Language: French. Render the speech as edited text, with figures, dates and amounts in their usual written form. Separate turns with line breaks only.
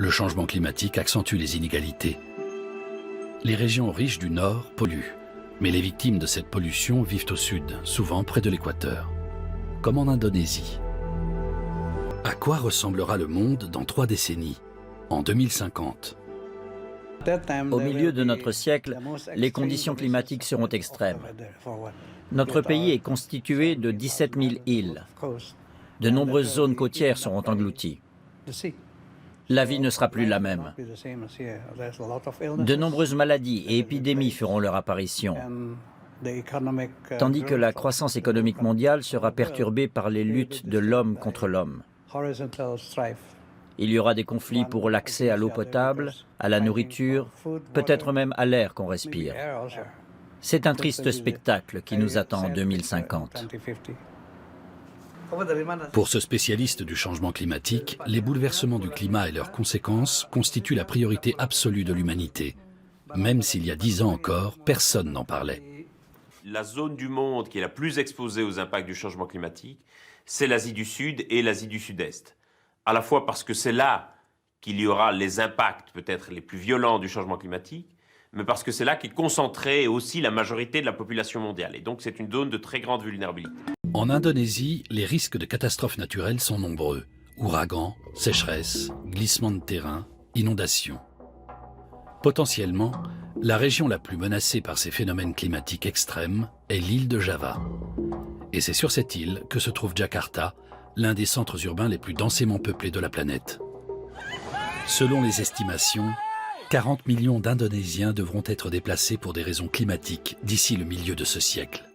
Le changement climatique accentue les inégalités. Les régions riches du nord polluent, mais les victimes de cette pollution vivent au sud, souvent près de l'équateur, comme en Indonésie. À quoi ressemblera le monde dans 3 décennies, en 2050?
Au milieu de notre siècle, les conditions climatiques seront extrêmes. Notre pays est constitué de 17 000 îles. De nombreuses zones côtières seront englouties. La vie ne sera plus la même. De nombreuses maladies et épidémies feront leur apparition, tandis que la croissance économique mondiale sera perturbée par les luttes de l'homme contre l'homme. Il y aura des conflits pour l'accès à l'eau potable, à la nourriture, peut-être même à l'air qu'on respire. C'est un triste spectacle qui nous attend en 2050.
Pour ce spécialiste du changement climatique, les bouleversements du climat et leurs conséquences constituent la priorité absolue de l'humanité. Même s'il y a 10 ans encore, personne n'en parlait.
La zone du monde qui est la plus exposée aux impacts du changement climatique, c'est l'Asie du Sud et l'Asie du Sud-Est. À la fois parce que c'est là qu'il y aura les impacts peut-être les plus violents du changement climatique, mais parce que c'est là qu'est concentrée aussi la majorité de la population mondiale. Et donc c'est une zone de très grande vulnérabilité.
En Indonésie, les risques de catastrophes naturelles sont nombreux. Ouragans, sécheresses, glissements de terrain, inondations. Potentiellement, la région la plus menacée par ces phénomènes climatiques extrêmes est l'île de Java. Et c'est sur cette île que se trouve Jakarta, l'un des centres urbains les plus densément peuplés de la planète. Selon les estimations, 40 millions d'Indonésiens devront être déplacés pour des raisons climatiques d'ici le milieu de ce siècle.